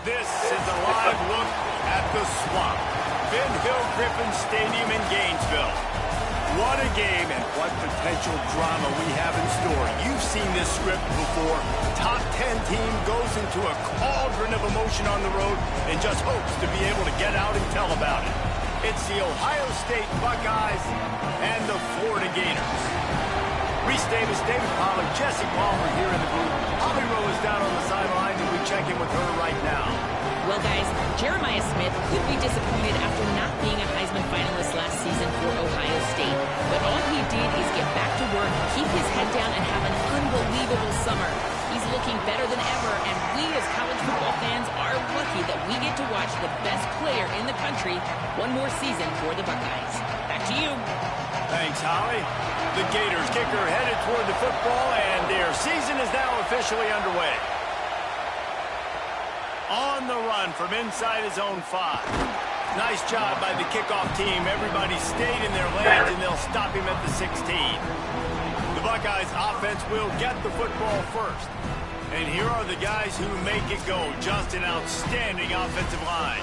This is a live look at the Swamp, Ben Hill Griffin Stadium in Gainesville. What a game and what potential drama we have in store. You've seen this script before. Top 10 team goes into a cauldron of emotion on the road and just hopes to be able to get out and tell about it. It's the Ohio State Buckeyes and the Florida Gators. Reese Davis, David Pollack, Jesse Palmer here in the booth. Holly Rowe is down on the sideline, and we check in with her right now. Well, guys, Jeremiah Smith could be disappointed after not being a Heisman finalist last season for Ohio State. But all he did is get back to work, keep his head down, and have an unbelievable summer. He's looking better than ever, and we as college football fans are lucky that we get to watch the best player in the country one more season for the Buckeyes. Back to you. Thanks, Holly. The Gators kicker headed toward the football, and their season is now officially underway. On the run from inside his own 5. Nice job by the kickoff team. Everybody stayed in their lanes, and they'll stop him at the 16. The Buckeyes offense will get the football first. And here are the guys who make it go. Just an outstanding offensive line.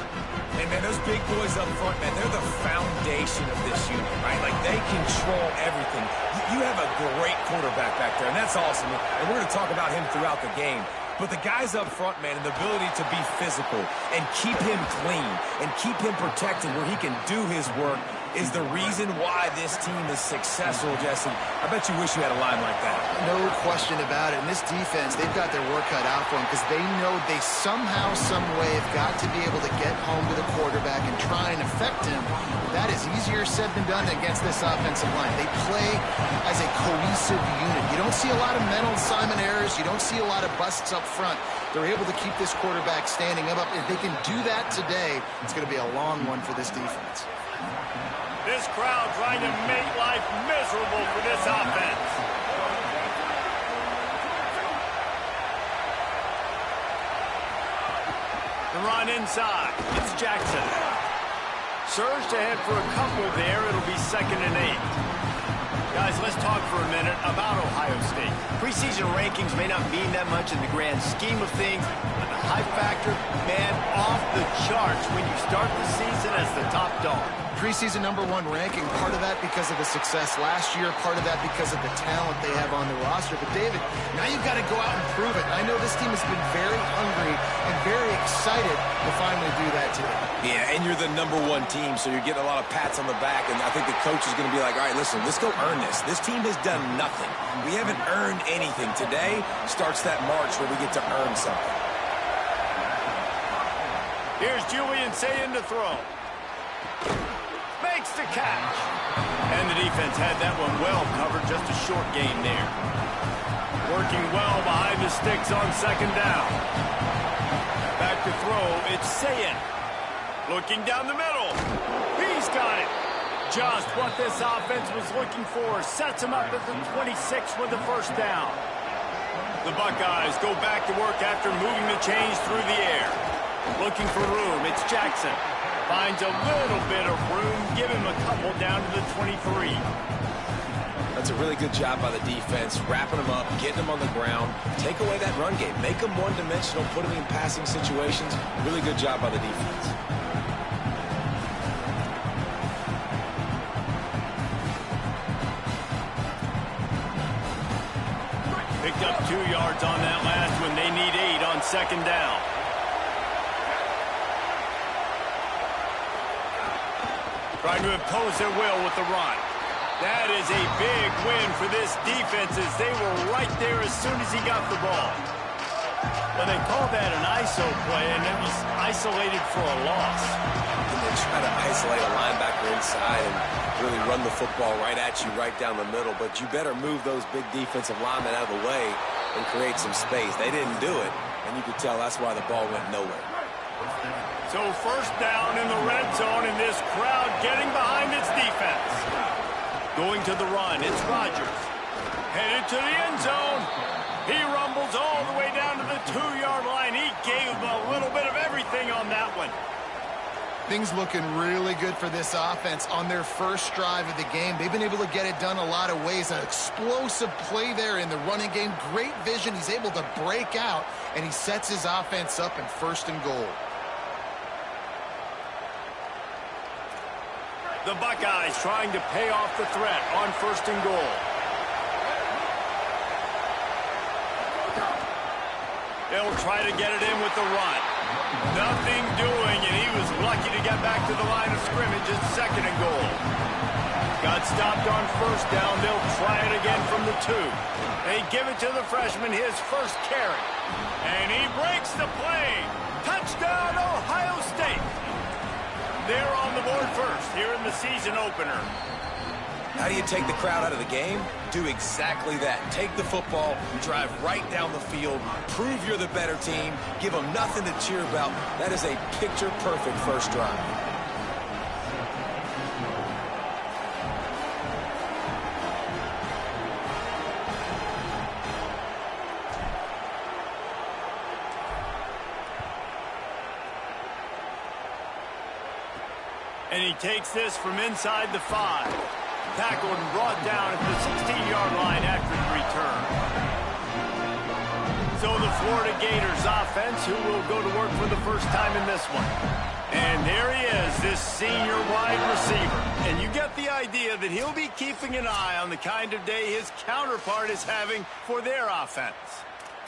And, man, those big boys up front, man, they're the foundation of this unit, right? Like, they control everything. You have a great quarterback back there, and that's awesome. And we're going to talk about him throughout the game. But the guys up front, man, and the ability to be physical and keep him clean and keep him protected where he can do his work is the reason why this team is successful, Jesse. I bet you wish you had a line like that. No question about it. And this defense, they've got their work cut out for them because they know they somehow, some way have got to be able to get home to the quarterback and try and affect him. That is easier said than done against this offensive line. They play as a cohesive unit. You don't see a lot of mental assignment errors. You don't see a lot of busts up front. They're able to keep this quarterback standing up. If they can do that today, it's going to be a long one for this defense. This crowd trying to make life miserable for this offense. The run inside. It's Jackson. Surged ahead for a couple there. It'll be 2nd and 8. Guys, let's talk for a minute about Ohio State. Preseason rankings may not mean that much in the grand scheme of things, but the hype factor, man, off the charts when you start the season as the top dog. Preseason #1 ranking, part of that because of the success last year, part of that because of the talent they have on the roster. But, David, now you've got to go out and prove it. I know this team has been very hungry and very excited to finally do that today. Yeah, and you're the #1 team, so you're getting a lot of pats on the back, and I think the coach is going to be like, all right, listen, let's go earn this. This team has done nothing. We haven't earned anything. Today starts that march where we get to earn something. Here's Julian Sayin to throw. Makes the catch. And the defense had that one well covered, just a short gain there. Working well behind the sticks on 2nd down. Back to throw, it's Sayin. Looking down the middle. He's got it. Just what this offense was looking for. Sets him up at the 26 with the 1st down. The Buckeyes go back to work after moving the chains through the air. Looking for room, it's Jackson. Finds a little bit of room. Give him a couple down to the 23. That's a really good job by the defense, wrapping them up, getting them on the ground, take away that run game, make them one-dimensional, put them in passing situations. Really good job by the defense. Picked up 2 yards on that last one. They need 8 on 2nd down. Trying to impose their will with the run. That is a big win for this defense as they were right there as soon as he got the ball. Well, they called that an ISO play, and it was isolated for a loss. And they try to isolate a linebacker inside and really run the football right at you, right down the middle. But you better move those big defensive linemen out of the way and create some space. They didn't do it, and you could tell that's why the ball went nowhere. So 1st down in the red zone, and this crowd getting behind its defense. Going to the run, it's Rodgers. Headed to the end zone. He rumbles all the way down to the 2-yard line. He gave a little bit of everything on that one. Things looking really good for this offense on their first drive of the game. They've been able to get it done a lot of ways. An explosive play there in the running game. Great vision. He's able to break out, and he sets his offense up in 1st and goal. The Buckeyes trying to pay off the threat on 1st and goal. They'll try to get it in with the run. Nothing doing, and he was lucky to get back to the line of scrimmage at 2nd and goal. Got stopped on 1st down. They'll try it again from the 2. They give it to the freshman, his first carry. And he breaks the play. Touchdown, Ohio State. They're on the board first here in the season opener. How do you take the crowd out of the game? Do exactly that. Take the football, drive right down the field, prove you're the better team, give them nothing to cheer about. That is a picture-perfect first drive. And he takes this from inside the 5. Tackled and brought down at the 16-yard line after the return. So the Florida Gators offense, who will go to work for the first time in this one. And there he is, this senior wide receiver. And you get the idea that he'll be keeping an eye on the kind of day his counterpart is having for their offense.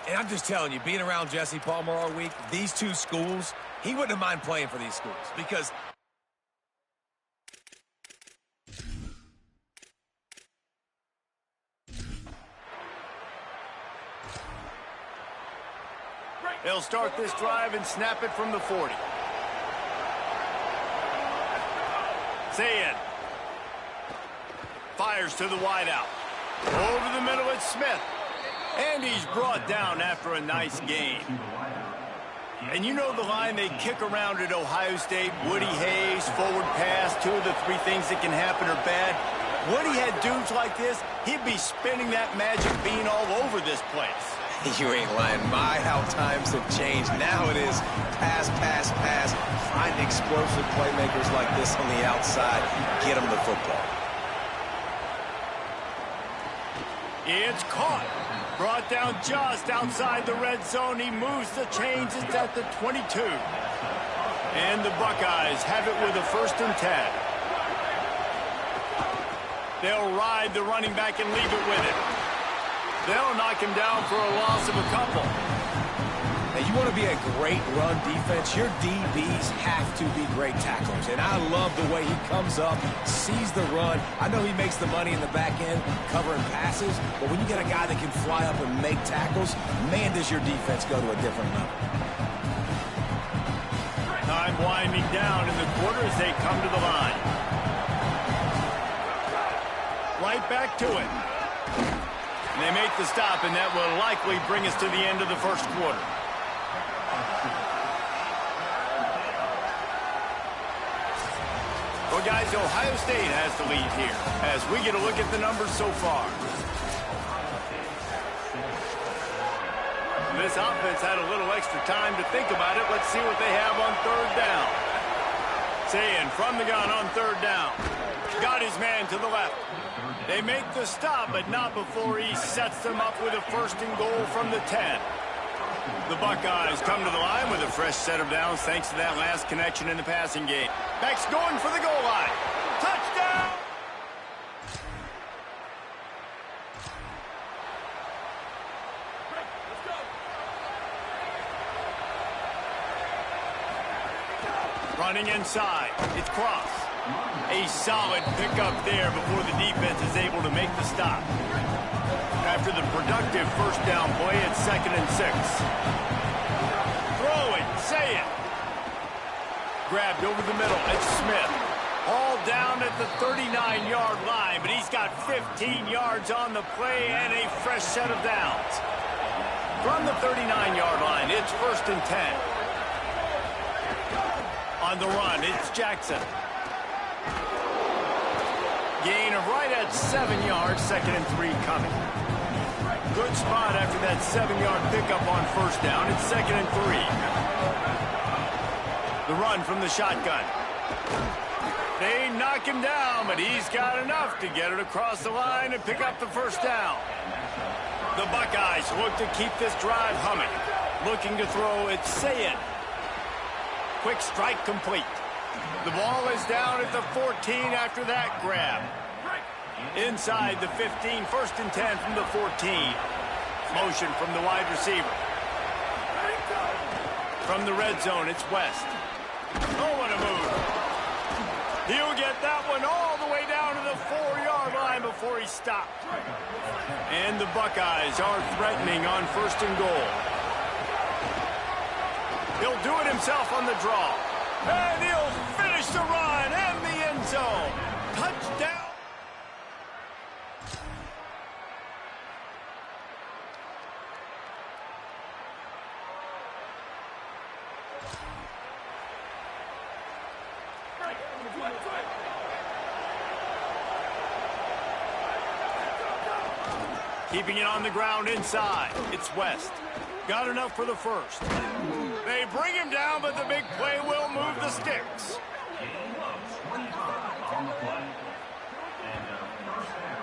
And I'm just telling you, being around Jesse Palmer all week, these two schools, he wouldn't have mind playing for these schools because they'll start this drive and snap it from the 40. Sayed fires to the wideout. Over the middle, it's Smith. And he's brought down after a nice gain. And you know the line they kick around at Ohio State, Woody Hayes, forward pass, 2 of the 3 things that can happen are bad. Woody had dudes like this, he'd be spinning that magic bean all over this place. You ain't lying. My, how times have changed. Now it is pass, pass, pass. Find explosive playmakers like this on the outside. Get them the football. It's caught. Brought down just outside the red zone. He moves the chains. It's at the 22. And the Buckeyes have it with a 1st and 10. They'll ride the running back and leave it with it. They'll knock him down for a loss of a couple. Now, you want to be a great run defense, your DBs have to be great tacklers. And I love the way he comes up, sees the run. I know he makes the money in the back end covering passes, but when you get a guy that can fly up and make tackles, man, does your defense go to a different level. Time winding down in the quarter as they come to the line. Right back to it. And they make the stop, and that will likely bring us to the end of the 1st quarter. Well, guys, Ohio State has the lead here as we get a look at the numbers so far. This offense had a little extra time to think about it. Let's see what they have on 3rd down. Saying from the gun on 3rd down. Got his man to the left. They make the stop, but not before he sets them up with a 1st and goal from the 10. The Buckeyes come to the line with a fresh set of downs thanks to that last connection in the passing game. Beck's going for the goal line. Touchdown! Running inside. It's Cross. A solid pickup there before the defense is able to make the stop. After the productive 1st down play, it's 2nd and 6. Throw it, say it. Grabbed over the middle, it's Smith. All down at the 39-yard line, but he's got 15 yards on the play and a fresh set of downs. From the 39-yard line, it's 1st and 10. On the run, it's Jackson. Gain of right at 7 yards, 2nd and 3 coming. Good spot after that 7-yard pickup on 1st down. It's 2nd and 3. The run from the shotgun. They knock him down, but he's got enough to get it across the line and pick up the first down. The Buckeyes look to keep this drive humming. Looking to throw, it's Sayin. Quick strike complete. The ball is down at the 14 after that grab. Inside the 15, 1st and 10 from the 14. Motion from the wide receiver. From the red zone, it's West. Oh, what a move. He'll get that one all the way down to the 4-yard line before he stopped. And the Buckeyes are threatening on 1st and goal. He'll do it himself on the draw. And he'll finish the run and the end zone. Touchdown. Keeping it on the ground inside. It's West. Got enough for the first. They bring him down, but the big play will move the sticks.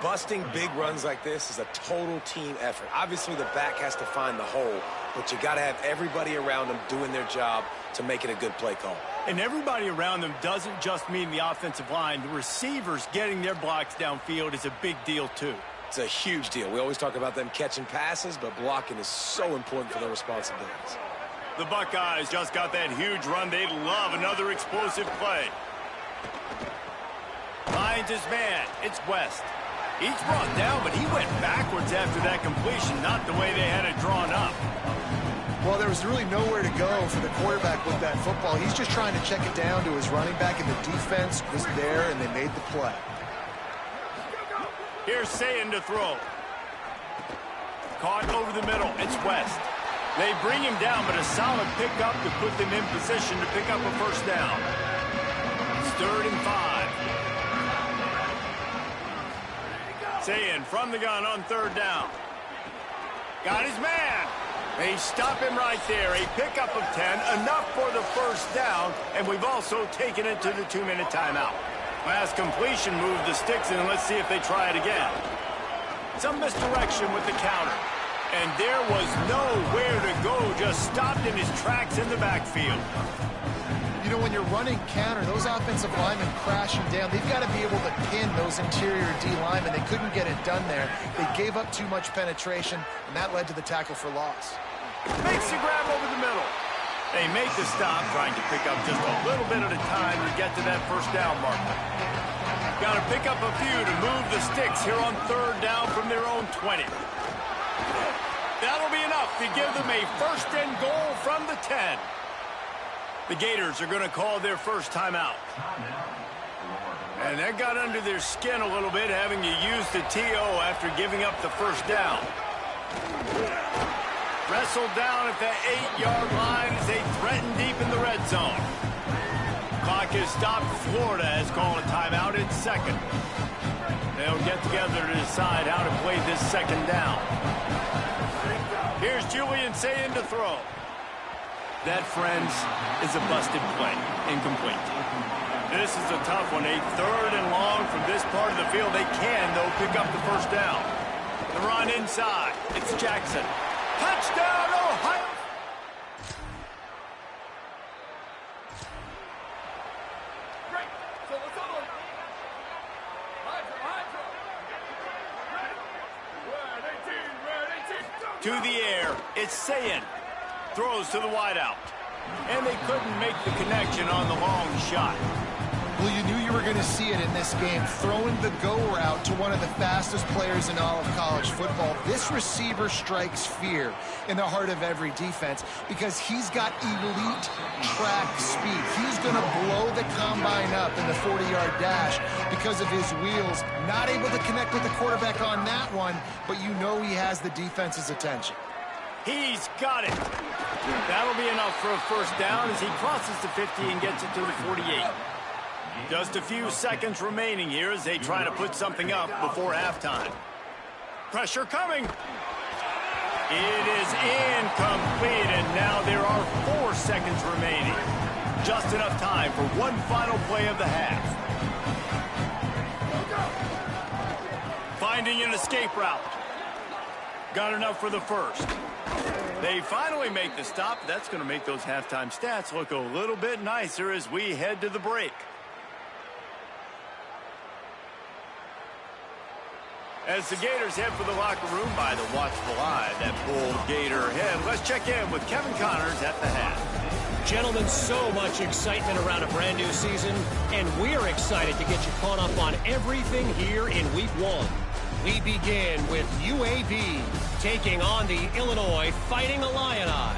Busting big runs like this is a total team effort. Obviously, the back has to find the hole, but you got to have everybody around them doing their job to make it a good play call. And everybody around them doesn't just mean the offensive line. The receivers getting their blocks downfield is a big deal, too. It's a huge deal. We always talk about them catching passes, but blocking is so important for their responsibilities. The Buckeyes just got that huge run. They'd love another explosive play. Finds his man. It's West. He's brought down, but he went backwards after that completion, not the way they had it drawn up. Well, there was really nowhere to go for the quarterback with that football. He's just trying to check it down to his running back, and the defense was there, and they made the play. Here's Sayin to throw. Caught over the middle. It's West. They bring him down, but a solid pickup to put them in position to pick up a first down. It's 3rd and 5. Sayin from the gun on 3rd down. Got his man. They stop him right there. A pickup of 10, enough for the first down, and we've also taken it to the 2-minute timeout. Last completion moved the sticks, and let's see if they try it again. Some misdirection with the counter. And there was nowhere to go, just stopped in his tracks in the backfield. You know, when you're running counter, those offensive linemen crashing down, they've got to be able to pin those interior D linemen. They couldn't get it done there. They gave up too much penetration, and that led to the tackle for loss. Makes the grab over the middle. They make the stop, trying to pick up just a little bit at a time to get to that first down marker. Got to pick up a few to move the sticks here on 3rd down from their own 20. That'll be enough to give them a 1st and goal from the 10. The Gators are going to call their first timeout. And that got under their skin a little bit, having to use the TO after giving up the first down. Wrestled down at the 8-yard line as they threaten deep in the red zone. Clock is stopped. Florida has called a timeout. It's 2nd. They'll get together to decide how to play this 2nd down. Here's Julian Sayin to throw. That, friends, is a busted play. Incomplete. This is a tough one. A 3rd and long from this part of the field. They can, though, pick up the first down. The run inside. It's Jackson. Touchdown, Ohio! To the air, it's Sayin. Throws to the wideout. And they couldn't make the connection on the long shot. Well, you knew you were going to see it in this game, throwing the go route to one of the fastest players in all of college football. This receiver strikes fear in the heart of every defense because he's got elite track speed. He's going to blow the combine up in the 40-yard dash because of his wheels. Not able to connect with the quarterback on that one, but you know he has the defense's attention. He's got it. That'll be enough for a first down as he crosses the 50 and gets it to the 48. Just a few seconds remaining here as they try to put something up before halftime. Pressure coming. It is incomplete, and now there are 4 seconds remaining. Just enough time for one final play of the half. Finding an escape route. Got enough for the first. They finally make the stop. That's going to make those halftime stats look a little bit nicer as we head to the break. As the Gators head for the locker room by the watchful eye, that Bull Gator head. Let's check in with Kevin Connors at the half. Gentlemen, so much excitement around a brand new season, and we're excited to get you caught up on everything here in Week 1. We begin with UAB taking on the Illinois Fighting Illini.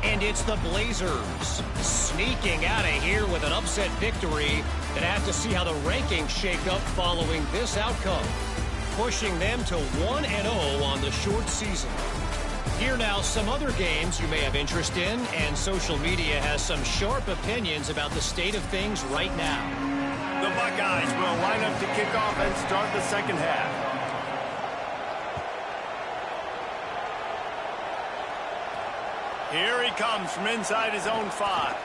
And it's the Blazers sneaking out of here with an upset victory. And have to see how the rankings shake up following this outcome, pushing them to 1-0 on the short season. Here now, some other games you may have interest in, and social media has some sharp opinions about the state of things right now. The Buckeyes will line up to kick off and start the second half. Here he comes from inside his own 5.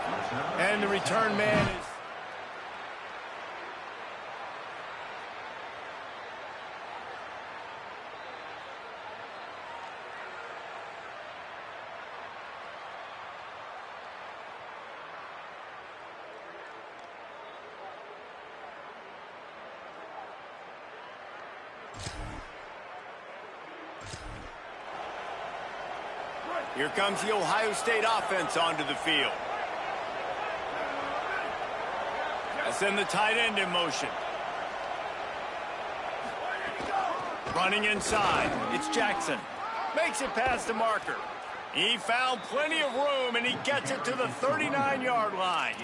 And the return man is... Here comes the Ohio State offense onto the field. They send the tight end in motion. Running inside, it's Jackson. Makes it past the marker. He found plenty of room, and he gets it to the 39-yard line.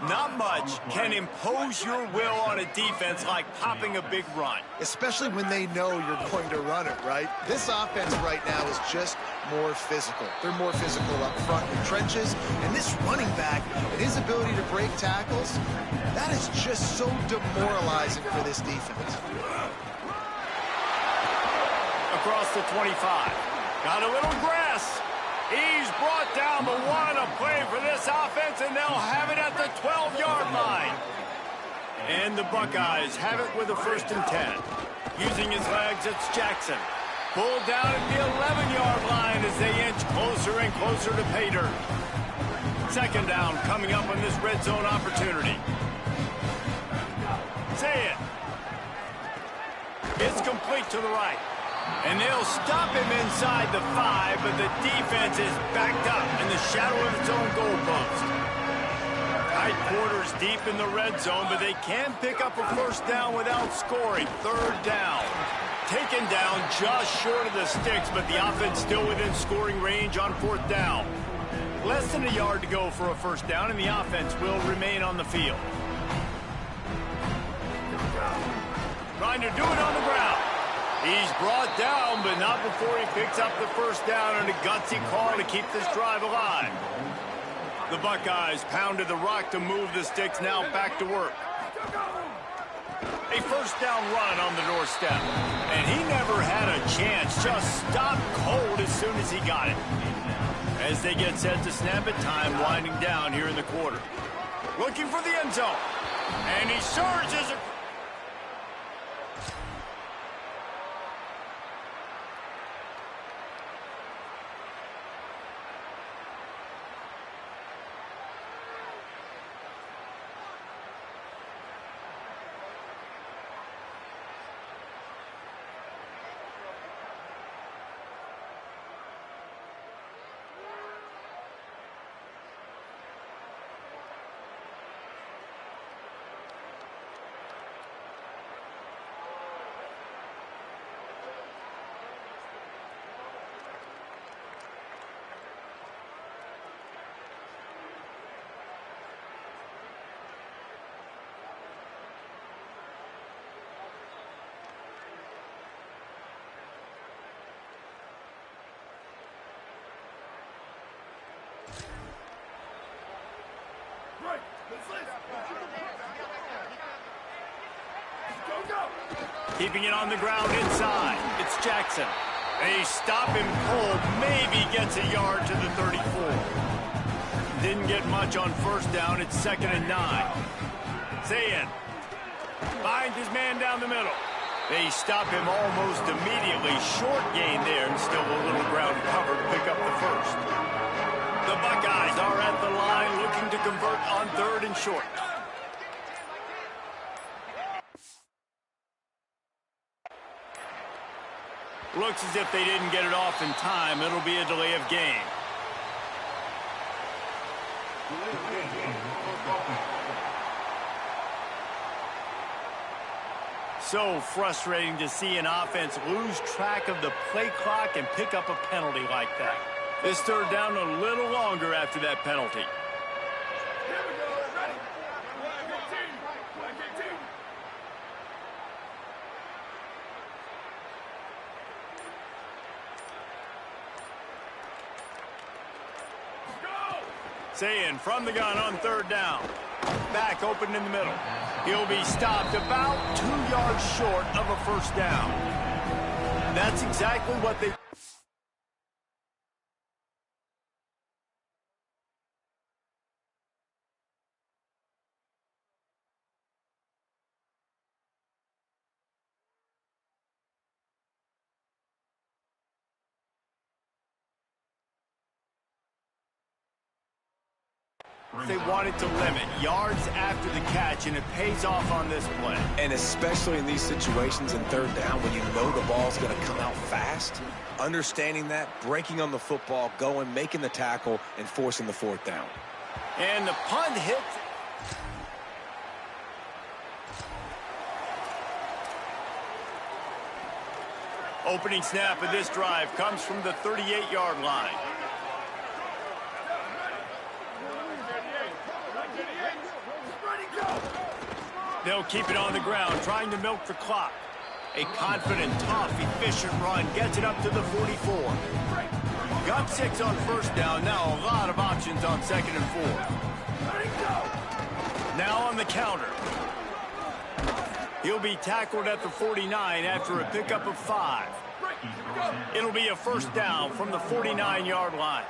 Not much can impose your will on a defense like popping a big run. Especially when they know you're going to run it, right? This offense right now is just more physical. They're more physical up front in the trenches. And this running back and his ability to break tackles, that is just so demoralizing for this defense. Across the 25. Got a little grass. He's brought down the 1, a play for this offense, and they'll have it at the 12-yard line. And the Buckeyes have it with a 1st and 10. Using his legs, it's Jackson. Pulled down at the 11-yard line as they inch closer and closer to pay dirt. 2nd down coming up on this red zone opportunity. Say it. It's complete to the right. And they'll stop him inside the 5, but the defense is backed up in the shadow of its own goalpost. Tight quarters deep in the red zone, but they can pick up a 1st down without scoring. 3rd down. Taken down just short of the sticks, but the offense still within scoring range on 4th down. Less than a yard to go for a 1st down, and the offense will remain on the field. Trying to do it on the ground. He's brought down, but not before he picks up the 1st down and a gutsy call to keep this drive alive. The Buckeyes pounded the rock to move the sticks, now back to work. A 1st down run on the doorstep. And he never had a chance, just stopped cold as soon as he got it. As they get set to snap it, time winding down here in the quarter. Looking for the end zone. And he surges it. Keeping it on the ground inside. It's Jackson. They stop him cold. Maybe gets a yard to the 34. Didn't get much on first down. It's 2nd and 9. Zayin finds his man down the middle. They stop him almost immediately. Short gain there, and still a little ground cover to pick up the first. The Buckeyes are at the line looking to convert on 3rd and short. Looks as if they didn't get it off in time. It'll be a delay of game. So frustrating to see an offense lose track of the play clock and pick up a penalty like that. This 3rd down a little longer after that penalty. Zayin from the gun on 3rd down. Back open in the middle. He'll be stopped about 2 yards short of a first down. That's exactly what they... They wanted to limit yards after the catch, and it pays off on this play. And especially in these situations in 3rd down when you know the ball's going to come out fast, understanding that, breaking on the football, going, making the tackle, and forcing the 4th down. And the punt hit. Opening snap of this drive comes from the 38-yard line. They'll keep it on the ground, trying to milk the clock. A confident, tough, efficient run gets it up to the 44. Got 6 on first down. Now a lot of options on 2nd and 4. Now on the counter. He'll be tackled at the 49 after a pickup of 5. It'll be a first down from the 49-yard line.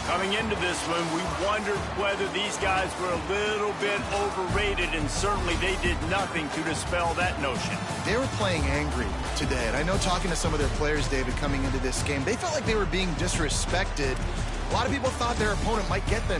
Coming into this one, we wondered whether these guys were a little bit overrated, and certainly they did nothing to dispel that notion. They were playing angry today, and I know talking to some of their players, David, coming into this game, they felt like they were being disrespected. A lot of people thought their opponent might get them.